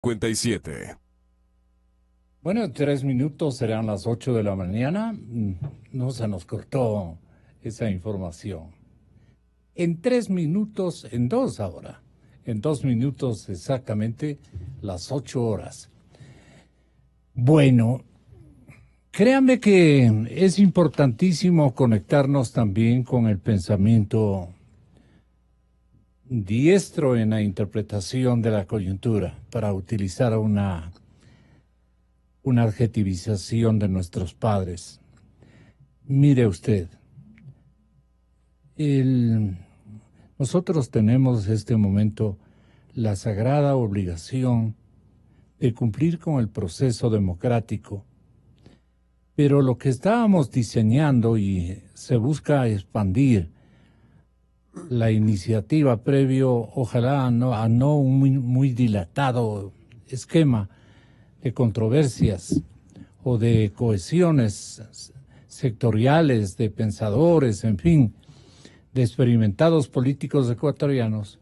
57. Bueno, en 3 minutos serán las 8 de la mañana. No se nos cortó esa información. En 3 minutos, en dos ahora. En 2 minutos exactamente las 8 horas. Bueno, créanme que es importantísimo conectarnos también con el pensamiento diestro en la interpretación de la coyuntura, para utilizar una adjetivización de nuestros padres. Mire usted, nosotros tenemos en este momento la sagrada obligación de cumplir con el proceso democrático, pero lo que estábamos diseñando y se busca expandir la iniciativa previo, ojalá a no un muy dilatado esquema de controversias o de cohesiones sectoriales, de pensadores, en fin, de experimentados políticos ecuatorianos.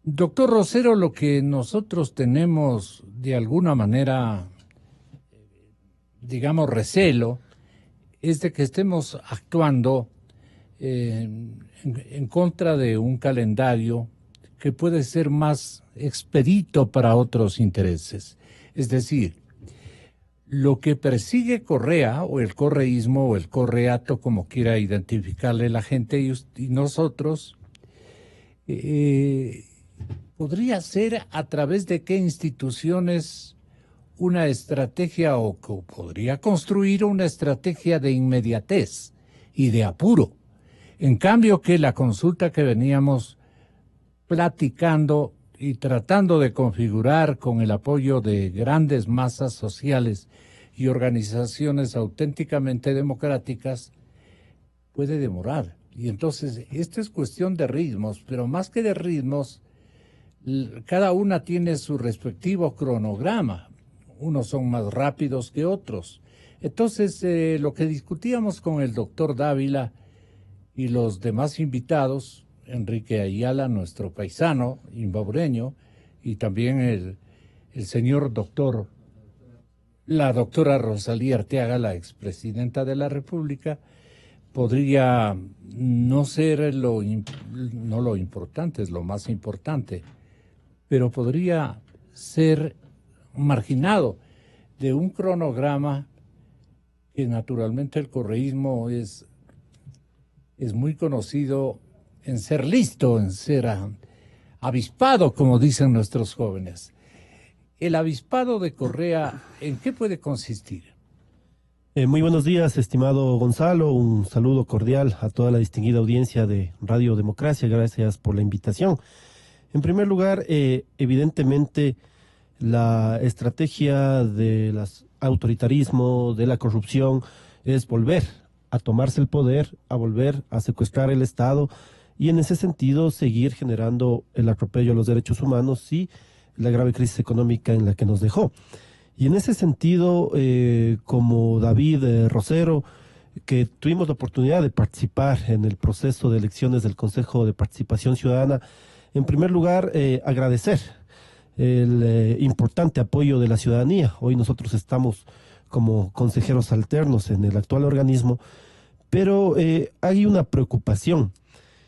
Doctor Rosero, lo que nosotros tenemos de alguna manera, digamos, recelo, es de que estemos actuando en contra de un calendario que puede ser más expedito para otros intereses. Es decir, lo que persigue Correa, o el correísmo, o el correato, como quiera identificarle la gente y nosotros, podría ser a través de qué instituciones una estrategia, o podría construir una estrategia de inmediatez y de apuro. En cambio, que la consulta que veníamos platicando y tratando de configurar con el apoyo de grandes masas sociales y organizaciones auténticamente democráticas, puede demorar. Y entonces, esto es cuestión de ritmos, pero más que de ritmos, cada una tiene su respectivo cronograma. Unos son más rápidos que otros. Entonces, lo que discutíamos con el doctor Dávila y los demás invitados, Enrique Ayala, nuestro paisano imbaureño, y también el señor doctor, la doctora Rosalía Arteaga, la expresidenta de la República, podría no ser no lo importante, es lo más importante, pero podría ser marginado de un cronograma que naturalmente el correísmo es muy conocido en ser listo, en ser avispado, como dicen nuestros jóvenes. El avispado de Correa, ¿en qué puede consistir? Muy buenos días, estimado Gonzalo. Un saludo cordial a toda la distinguida audiencia de Radio Democracia. Gracias por la invitación. En primer lugar, evidentemente, la estrategia del autoritarismo, de la corrupción, es volver a tomarse el poder, a volver a secuestrar el Estado y en ese sentido seguir generando el atropello a los derechos humanos y la grave crisis económica en la que nos dejó. Y en ese sentido, como David Rosero, que tuvimos la oportunidad de participar en el proceso de elecciones del Consejo de Participación Ciudadana, en primer lugar, agradecer el importante apoyo de la ciudadanía. Hoy nosotros estamos como consejeros alternos en el actual organismo, pero hay una preocupación.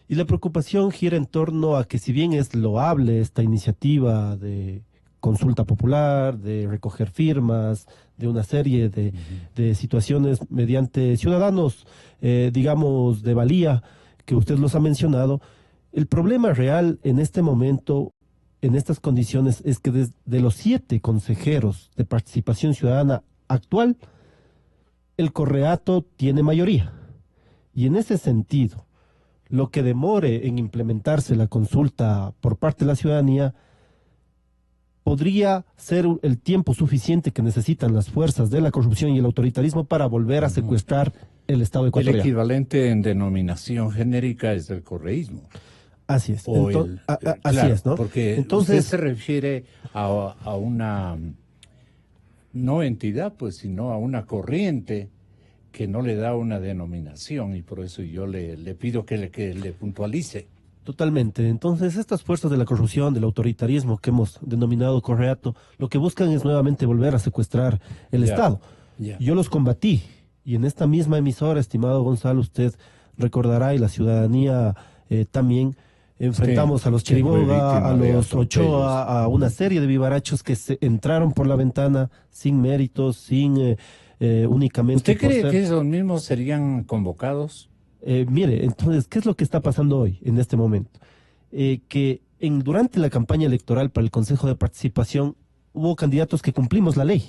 Y la preocupación gira en torno a que, si bien es loable esta iniciativa de consulta popular, de recoger firmas, de una serie de situaciones mediante ciudadanos, digamos, de valía, que usted los ha mencionado, el problema real en este momento, en estas condiciones, es que de los 7 consejeros de participación ciudadana actual, el correato tiene mayoría. Y en ese sentido, lo que demore en implementarse la consulta por parte de la ciudadanía podría ser el tiempo suficiente que necesitan las fuerzas de la corrupción y el autoritarismo para volver a secuestrar el Estado ecuatoriano. El equivalente en denominación genérica es el correísmo. Así es. Así Claro, es, ¿no? porque Entonces, usted se refiere a una, no entidad, pues, sino a una corriente que no le da una denominación, y por eso yo le pido que le puntualice. Totalmente. Entonces, estas fuerzas de la corrupción, del autoritarismo que hemos denominado correato, lo que buscan es nuevamente volver a secuestrar el Estado. Yo los combatí y en esta misma emisora, estimado Gonzalo, usted recordará y la ciudadanía también, enfrentamos a los Chiriboga, a los Ochoa, a una serie de vivarachos que se entraron por la ventana sin méritos, sin únicamente... ¿Usted cree que esos mismos serían convocados? Mire, entonces, ¿qué es lo que está pasando hoy, en este momento? Que durante la campaña electoral para el Consejo de Participación hubo candidatos que cumplimos la ley,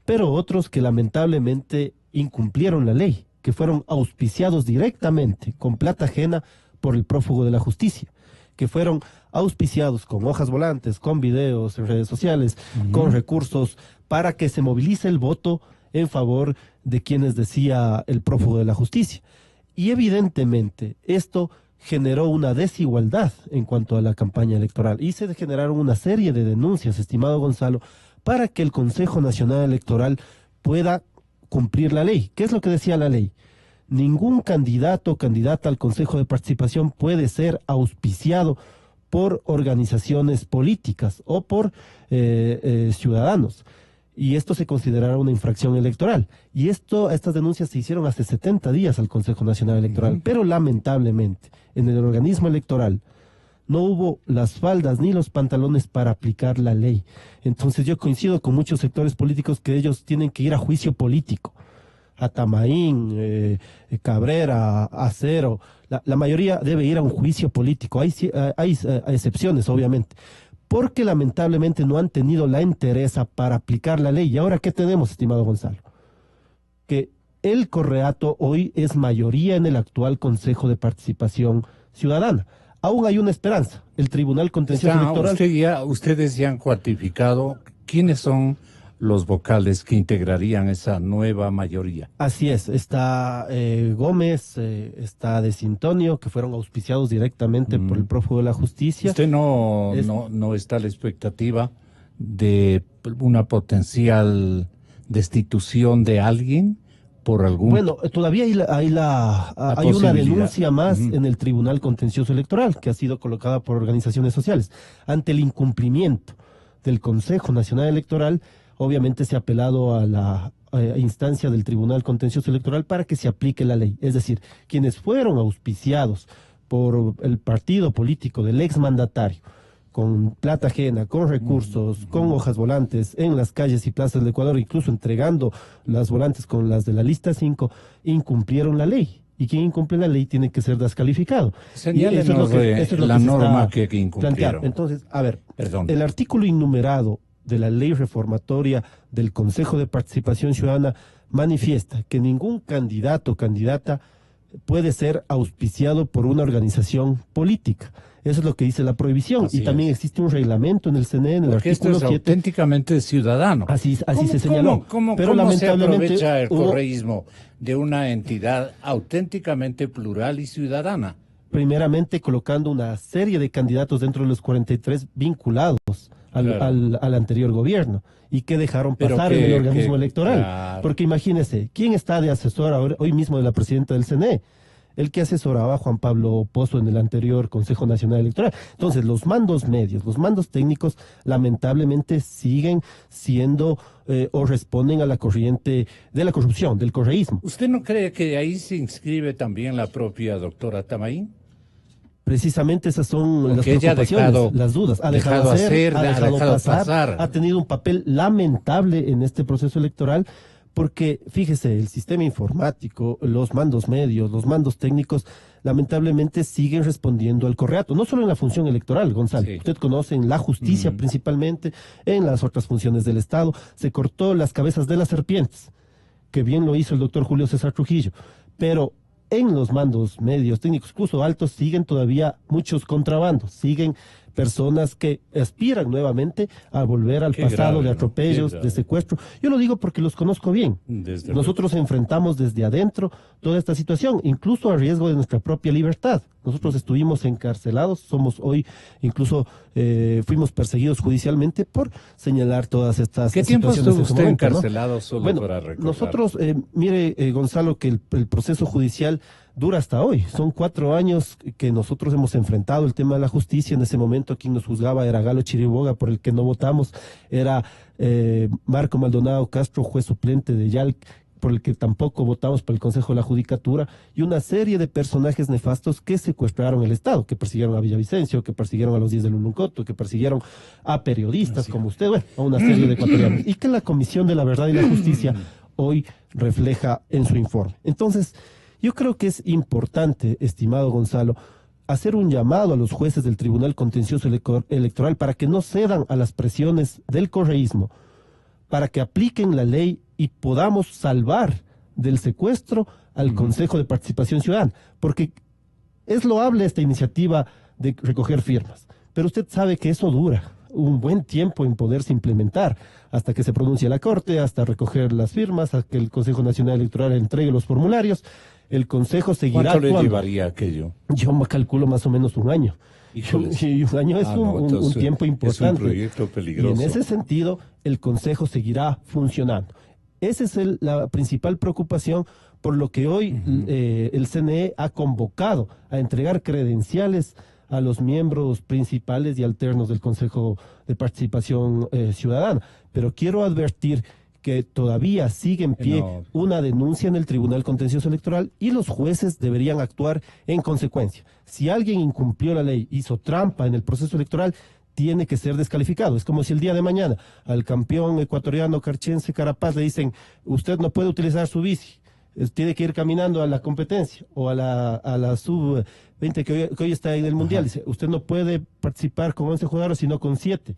pero otros que lamentablemente incumplieron la ley, que fueron auspiciados directamente con plata ajena por el prófugo de la justicia, que fueron auspiciados con hojas volantes, con videos en redes sociales, con recursos para que se movilice el voto en favor de quienes decía el prófugo de la justicia. Y evidentemente esto generó una desigualdad en cuanto a la campaña electoral y se generaron una serie de denuncias, estimado Gonzalo, para que el Consejo Nacional Electoral pueda cumplir la ley. ¿Qué es lo que decía la ley? Ningún candidato o candidata al Consejo de Participación puede ser auspiciado por organizaciones políticas o por ciudadanos. Y esto se considerará una infracción electoral. Y estas denuncias se hicieron hace 70 días al Consejo Nacional Electoral. Pero lamentablemente, en el organismo electoral no hubo las faldas ni los pantalones para aplicar la ley. Entonces yo coincido con muchos sectores políticos que ellos tienen que ir a juicio político. A Tamaín, Cabrera, Acero, la mayoría debe ir a un juicio político. Hay excepciones, obviamente, porque lamentablemente no han tenido la entereza para aplicar la ley. ¿Y ahora qué tenemos, estimado Gonzalo? Que el correato hoy es mayoría en el actual Consejo de Participación Ciudadana. Aún hay una esperanza. El Tribunal Contencioso Electoral... Ustedes ya han cuantificado quiénes son los vocales que integrarían esa nueva mayoría. Así es, está Gómez, está De Sintonio, que fueron auspiciados directamente por el prófugo de la justicia. ¿Usted no está a la expectativa de una potencial destitución de alguien por algún... Bueno, todavía hay una denuncia más en el Tribunal Contencioso Electoral, que ha sido colocada por organizaciones sociales. Ante el incumplimiento del Consejo Nacional Electoral, obviamente se ha apelado a la instancia del Tribunal Contencioso Electoral para que se aplique la ley. Es decir, quienes fueron auspiciados por el partido político del exmandatario, con plata ajena, con recursos, con hojas volantes en las calles y plazas del Ecuador, incluso entregando las volantes con las de la lista 5, incumplieron la ley. Y quien incumple la ley tiene que ser descalificado. Señálenos la norma que incumplieron. Entonces, a ver, el artículo innumerado de la ley reformatoria del Consejo de Participación Ciudadana manifiesta que ningún candidato o candidata puede ser auspiciado por una organización política. Eso es lo que dice la prohibición. Y también existe un reglamento en el CNE, en el artículo 7. Auténticamente ciudadano. Así se señaló. Pero lamentablemente se aprovecha el correísmo de una entidad auténticamente plural y ciudadana? Primeramente colocando una serie de candidatos dentro de los 43 vinculados al anterior gobierno y que dejaron pasar en el organismo electoral. Claro. Porque imagínese, ¿quién está de asesor hoy mismo de la presidenta del CNE? El que asesoraba a Juan Pablo Pozo en el anterior Consejo Nacional Electoral. Entonces, los mandos medios, los mandos técnicos, lamentablemente siguen siendo o responden a la corriente de la corrupción, del correísmo. ¿Usted no cree que ahí se inscribe también la propia doctora Tamaín? Precisamente esas son las preocupaciones, las dudas. Ha dejado pasar, ha tenido un papel lamentable en este proceso electoral, porque fíjese, el sistema informático, los mandos medios, los mandos técnicos, lamentablemente siguen respondiendo al correato, no solo en la función electoral, Gonzalo. Sí. Usted conoce en la justicia principalmente, en las otras funciones del Estado, se cortó las cabezas de las serpientes, que bien lo hizo el doctor Julio César Trujillo, pero en los mandos medios, técnicos, incluso altos, siguen todavía muchos contrabandos, siguen personas que aspiran nuevamente a volver al pasado de atropellos, de secuestro. Yo lo digo porque los conozco bien. Nosotros enfrentamos desde adentro toda esta situación, incluso a riesgo de nuestra propia libertad. Nosotros estuvimos encarcelados, somos hoy, incluso fuimos perseguidos judicialmente por señalar todas estas situaciones. ¿Qué tiempo estuvo usted encarcelado, ¿no? Solo bueno, para recordar? Nosotros, mire, Gonzalo, que el proceso judicial dura hasta hoy. Son 4 años que nosotros hemos enfrentado el tema de la justicia. En ese momento quien nos juzgaba era Galo Chiriboga, por el que no votamos, era Marco Maldonado Castro, juez suplente de YAL, por el que tampoco votamos por el Consejo de la Judicatura, y una serie de personajes nefastos que secuestraron el Estado, que persiguieron a Villavicencio, que persiguieron a los 10 de Luluncoto, que persiguieron a periodistas como usted, bueno, a una serie de ecuatorianos, y que la Comisión de la Verdad y la Justicia hoy refleja en su informe. Entonces, yo creo que es importante, estimado Gonzalo, hacer un llamado a los jueces del Tribunal Contencioso Electoral para que no cedan a las presiones del correísmo, para que apliquen la ley y podamos salvar del secuestro al Consejo de Participación Ciudadana, porque es loable esta iniciativa de recoger firmas, pero usted sabe que eso dura un buen tiempo en poderse implementar, hasta que se pronuncie la Corte, hasta recoger las firmas, hasta que el Consejo Nacional Electoral entregue los formularios. El Consejo seguirá actuando. ¿Cuánto le llevaría aquello? Yo me calculo más o menos un año. Y un año es un tiempo importante. Es un proyecto peligroso. Y en ese sentido, el Consejo seguirá funcionando. Esa es la principal preocupación, por lo que hoy el CNE ha convocado a entregar credenciales a los miembros principales y alternos del Consejo de Participación Ciudadana. Pero quiero advertir que todavía sigue en pie una denuncia en el Tribunal Contencioso Electoral y los jueces deberían actuar en consecuencia. Si alguien incumplió la ley, hizo trampa en el proceso electoral, tiene que ser descalificado. Es como si el día de mañana al campeón ecuatoriano Carchense Carapaz le dicen: usted no puede utilizar su bici, tiene que ir caminando a la competencia, o a la sub-20 que hoy está en el Mundial. Dice: usted no puede participar con 11 jugadores, sino con 7.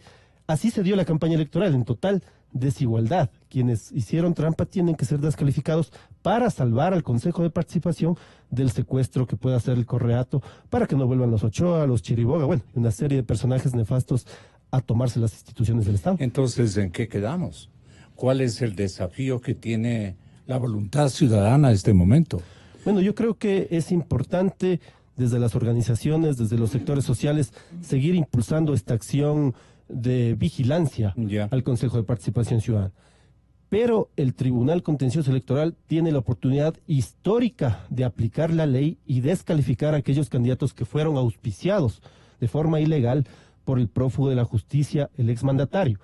Así se dio la campaña electoral, en total desigualdad. Quienes hicieron trampa tienen que ser descalificados para salvar al Consejo de Participación del secuestro que pueda hacer el Correato, para que no vuelvan los Ochoa, los Chiriboga, bueno, una serie de personajes nefastos a tomarse las instituciones del Estado. Entonces, ¿en qué quedamos? ¿Cuál es el desafío que tiene la voluntad ciudadana a este momento? Bueno, yo creo que es importante desde las organizaciones, desde los sectores sociales, seguir impulsando esta acción de vigilancia al Consejo de Participación Ciudadana. Pero el Tribunal Contencioso Electoral tiene la oportunidad histórica de aplicar la ley y descalificar a aquellos candidatos que fueron auspiciados de forma ilegal por el prófugo de la justicia, el exmandatario.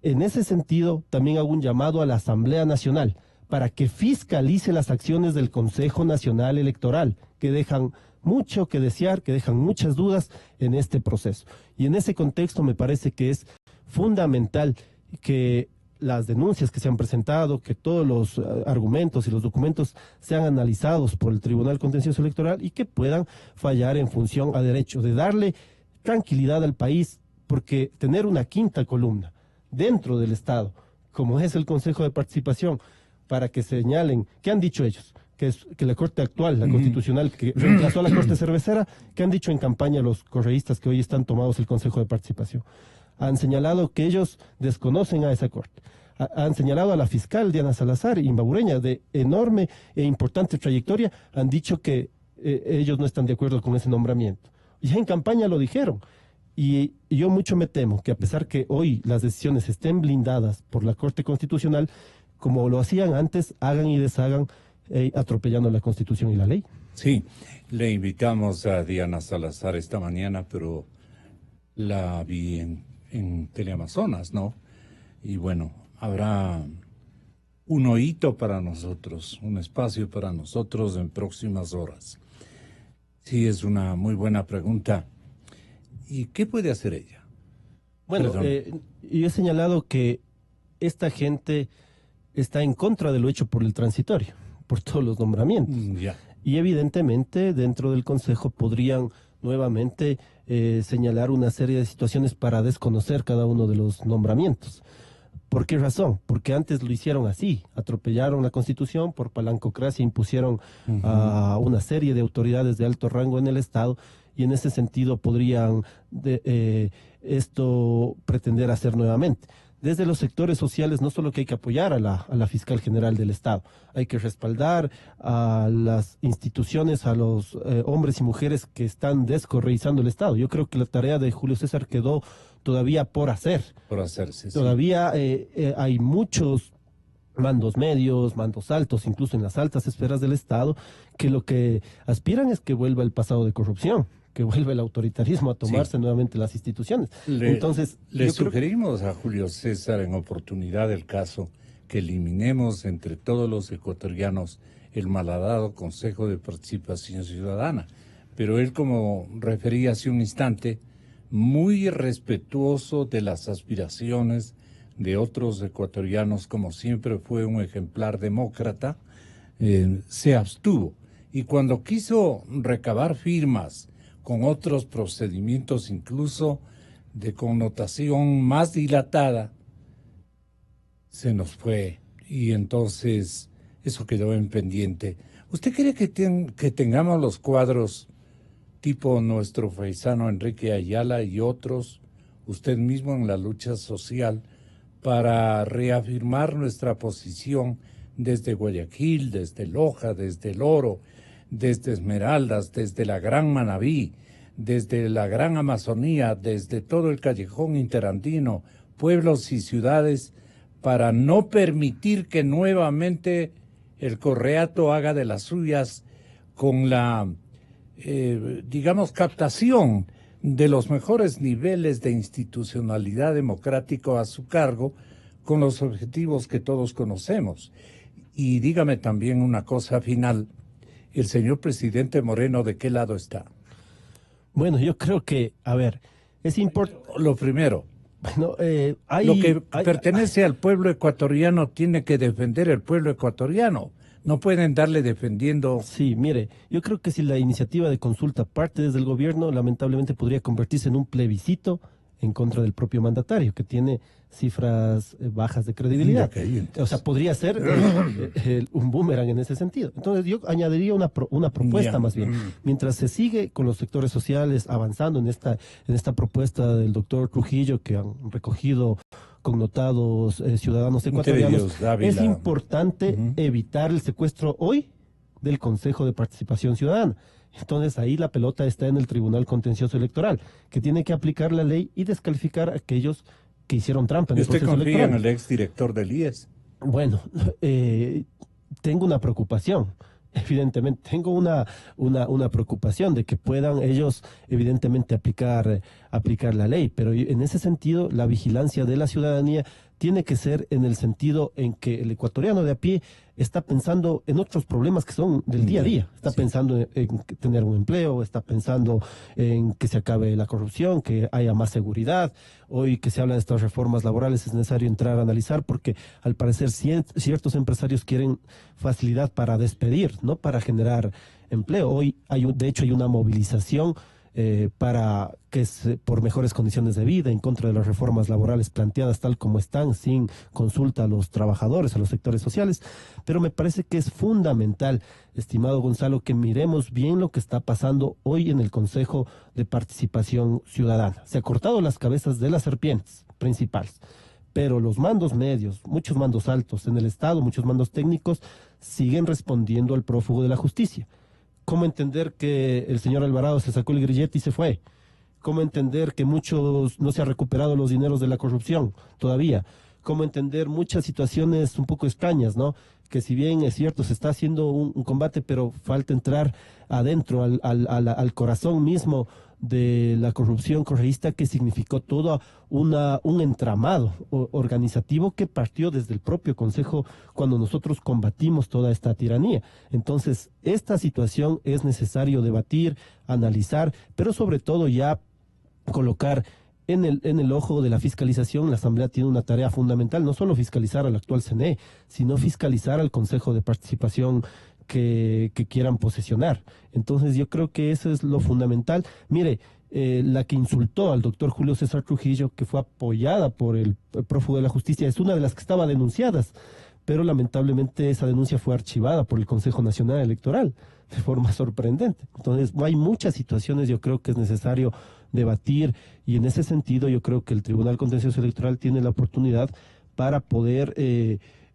En ese sentido, también hago un llamado a la Asamblea Nacional para que fiscalice las acciones del Consejo Nacional Electoral, que dejan mucho que desear, que dejan muchas dudas en este proceso. Y en ese contexto me parece que es fundamental que las denuncias que se han presentado, que todos los argumentos y los documentos sean analizados por el Tribunal Contencioso Electoral y que puedan fallar en función a derecho, de darle tranquilidad al país, porque tener una quinta columna dentro del Estado, como es el Consejo de Participación, para que señalen, ¿qué han dicho ellos? Que la Corte actual, la Constitucional, que reemplazó a la Corte Cervecera, ¿qué han dicho en campaña los correístas que hoy están tomados el Consejo de Participación? Han señalado que ellos desconocen a esa Corte. Han señalado a la fiscal Diana Salazar, imbabureña, de enorme e importante trayectoria, han dicho que ellos no están de acuerdo con ese nombramiento. Ya en campaña lo dijeron. Y yo mucho me temo que, a pesar que hoy las decisiones estén blindadas por la Corte Constitucional, como lo hacían antes, hagan y deshagan, atropellando la Constitución y la ley. Sí, le invitamos a Diana Salazar esta mañana, pero la vi en Teleamazonas, ¿no? Y bueno, habrá un oído para nosotros, un espacio para nosotros en próximas horas. Sí, es una muy buena pregunta. ¿Y qué puede hacer ella? Bueno, yo he señalado que esta gente está en contra de lo hecho por el transitorio, por todos los nombramientos. Y evidentemente dentro del Consejo podrían nuevamente señalar una serie de situaciones para desconocer cada uno de los nombramientos. ¿Por qué razón? Porque antes lo hicieron así, atropellaron la Constitución, por palancocracia impusieron a una serie de autoridades de alto rango en el Estado, y en ese sentido podrían esto pretender hacer nuevamente. Desde los sectores sociales no solo que hay que apoyar a la fiscal general del Estado, hay que respaldar a las instituciones, a los hombres y mujeres que están descorreizando el Estado. Yo creo que la tarea de Julio César quedó todavía por hacer. Por hacerse, todavía hay muchos mandos medios, mandos altos, incluso en las altas esferas del Estado, que lo que aspiran es que vuelva el pasado de corrupción, que vuelva el autoritarismo a Sí. tomarse nuevamente las instituciones. Le, Entonces, le yo creo que sugerimos a Julio César, en oportunidad del caso, que eliminemos entre todos los ecuatorianos el malhadado Consejo de Participación Ciudadana. Pero él, como refería hace un instante, muy respetuoso de las aspiraciones de otros ecuatorianos, como siempre fue un ejemplar demócrata, se abstuvo. Y cuando quiso recabar firmas con otros procedimientos incluso de connotación más dilatada, se nos fue y entonces eso quedó en pendiente. ¿Usted cree que tengamos los cuadros tipo nuestro paisano Enrique Ayala y otros, usted mismo en la lucha social, para reafirmar nuestra posición desde Guayaquil, desde Loja, desde El Oro, desde Esmeraldas, desde la Gran Manabí, desde la Gran Amazonía, desde todo el callejón interandino, pueblos y ciudades, para no permitir que nuevamente el Correato haga de las suyas con la, digamos, captación de los mejores niveles de institucionalidad democrático a su cargo, con los objetivos que todos conocemos? Y dígame también una cosa final, el señor presidente Moreno, ¿de qué lado está? bueno, yo creo que, a ver, es importante, Lo primero, bueno, lo que pertenece al pueblo ecuatoriano tiene que defender el pueblo ecuatoriano. No pueden darle defendiendo. sí, mire, yo creo que si la iniciativa de consulta parte desde el gobierno, lamentablemente podría convertirse en un plebiscito en contra del propio mandatario, que tiene cifras bajas de credibilidad. O sea, podría ser un boomerang en ese sentido. Entonces, yo añadiría una propuesta más bien. Mientras se sigue con los sectores sociales avanzando en esta propuesta del doctor Trujillo, que han recogido connotados ciudadanos ecuatorianos, es importante evitar el secuestro hoy del Consejo de Participación Ciudadana. Entonces ahí la pelota está en el Tribunal Contencioso Electoral, que tiene que aplicar la ley y descalificar a aquellos que hicieron trampa en el proceso electoral. ¿Usted confía en el exdirector del IES? Bueno, tengo una preocupación. Evidentemente, tengo una preocupación de que puedan ellos, evidentemente, aplicar la ley, pero en ese sentido, la vigilancia de la ciudadanía tiene que ser en el sentido en que el ecuatoriano de a pie está pensando en otros problemas que son del día a día. Está pensando en tener un empleo, está pensando en que se acabe la corrupción, que haya más seguridad. Hoy que se habla de estas reformas laborales es necesario entrar a analizar porque al parecer ciertos empresarios quieren facilidad para despedir, no para generar empleo. Hoy de hecho hay una movilización para que por mejores condiciones de vida, en contra de las reformas laborales planteadas tal como están, sin consulta a los trabajadores, a los sectores sociales. Pero me parece que es fundamental, estimado Gonzalo, que miremos bien lo que está pasando hoy en el Consejo de Participación Ciudadana. Se ha cortado las cabezas de las serpientes principales, pero los mandos medios, muchos mandos altos en el Estado, muchos mandos técnicos, siguen respondiendo al prófugo de la justicia. ¿Cómo entender que el señor Alvarado se sacó el grillete y se fue? ¿Cómo entender que muchos no se han recuperado los dineros de la corrupción todavía? ¿Cómo entender muchas situaciones un poco extrañas, ¿no? Que si bien es cierto, se está haciendo un combate, pero falta entrar adentro, al corazón mismo de la corrupción correísta, que significó todo un entramado organizativo que partió desde el propio Consejo cuando nosotros combatimos toda esta tiranía. Entonces, esta situación es necesario debatir, analizar, pero sobre todo ya colocar en el ojo de la fiscalización. La Asamblea tiene una tarea fundamental, no solo fiscalizar al actual CNE, sino fiscalizar al Consejo de Participación que quieran posesionar. Entonces yo creo que eso es lo fundamental. Mire, la que insultó al doctor Julio César Trujillo, que fue apoyada por el prófugo de la justicia, es una de las que estaba denunciadas, pero lamentablemente esa denuncia fue archivada por el Consejo Nacional Electoral de forma sorprendente. Entonces hay muchas situaciones, yo creo que es necesario debatir, y en ese sentido yo creo que el Tribunal Contencioso Electoral tiene la oportunidad para poder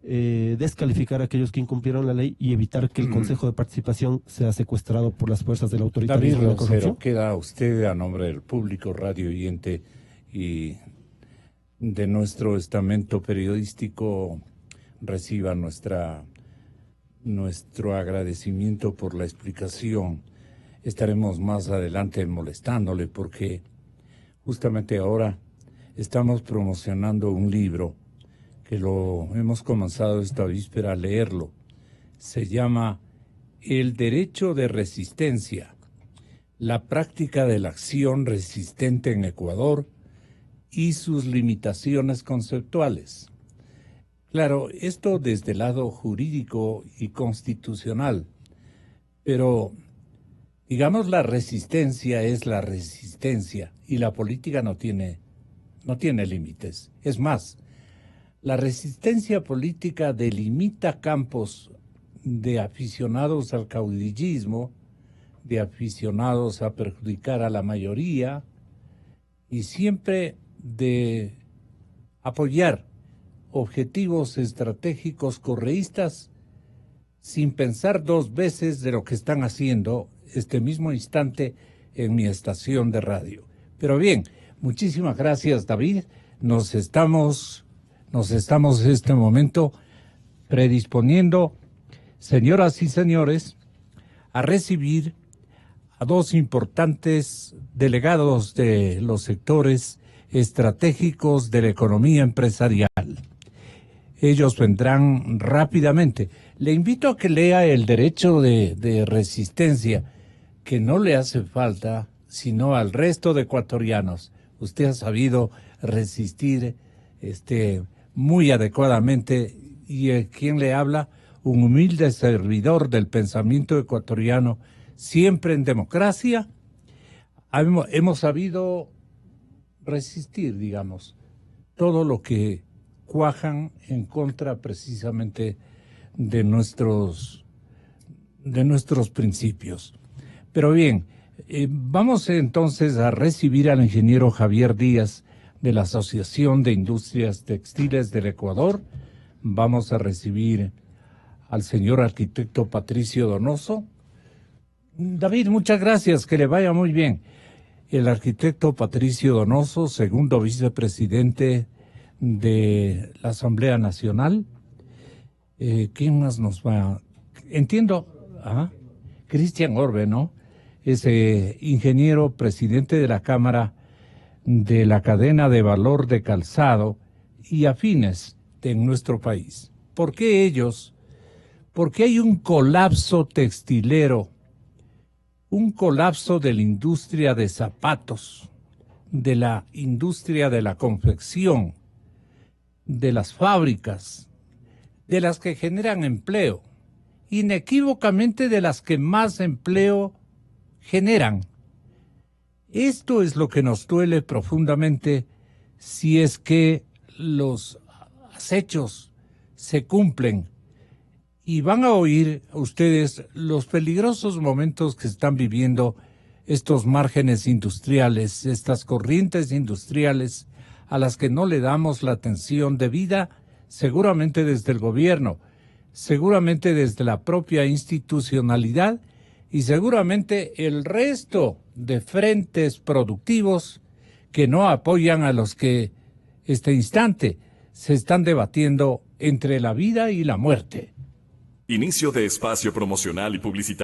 descalificar a aquellos que incumplieron la ley y evitar que el Consejo de Participación sea secuestrado por las fuerzas del autoritarismo. David Roncero, queda usted a nombre del público radio oyente y de nuestro estamento periodístico reciba nuestro agradecimiento por la explicación. Estaremos más adelante molestándole porque justamente ahora estamos promocionando un libro que lo hemos comenzado esta víspera a leerlo. Se llama El derecho de resistencia, la práctica de la acción resistente en Ecuador y sus limitaciones conceptuales. Claro, esto desde el lado jurídico y constitucional, pero digamos la resistencia es la resistencia y la política no tiene límites. Es más, la resistencia política delimita campos de aficionados al caudillismo, de aficionados a perjudicar a la mayoría y siempre de apoyar objetivos estratégicos correístas sin pensar dos veces de lo que están haciendo este mismo instante en mi estación de radio. Pero bien, muchísimas gracias, David. Nos estamos en este momento predisponiendo, señoras y señores, a recibir a dos importantes delegados de los sectores estratégicos de la economía empresarial. Ellos vendrán rápidamente. Le invito a que lea el derecho de resistencia, que no le hace falta sino al resto de ecuatorianos. Usted ha sabido resistir muy adecuadamente, y ¿quién le habla? Un humilde servidor del pensamiento ecuatoriano, siempre en democracia. Hemos sabido resistir, digamos, todo lo que cuajan en contra precisamente de nuestros principios. Pero bien, vamos entonces a recibir al ingeniero Javier Díaz de la Asociación de Industrias Textiles del Ecuador. Vamos a recibir al señor arquitecto Patricio Donoso. David, muchas gracias, que le vaya muy bien. El arquitecto Patricio Donoso, segundo vicepresidente de la Asamblea Nacional. ¿Quién más nos va? Entiendo, Cristian Orbe, ¿no? Es ingeniero, presidente de la Cámara de la Cadena de Valor de Calzado y afines en nuestro país. ¿Por qué ellos? Porque hay un colapso textilero, un colapso de la industria de zapatos, de la industria de la confección, de las fábricas, de las que generan empleo, inequívocamente de las que más empleo generan. Esto es lo que nos duele profundamente si es que los acechos se cumplen. Y van a oír ustedes los peligrosos momentos que están viviendo estos márgenes industriales, estas corrientes industriales a las que no le damos la atención debida, seguramente desde el gobierno, seguramente desde la propia institucionalidad y seguramente el resto de frentes productivos que no apoyan a los que este instante se están debatiendo entre la vida y la muerte. Inicio de espacio promocional y publicitario.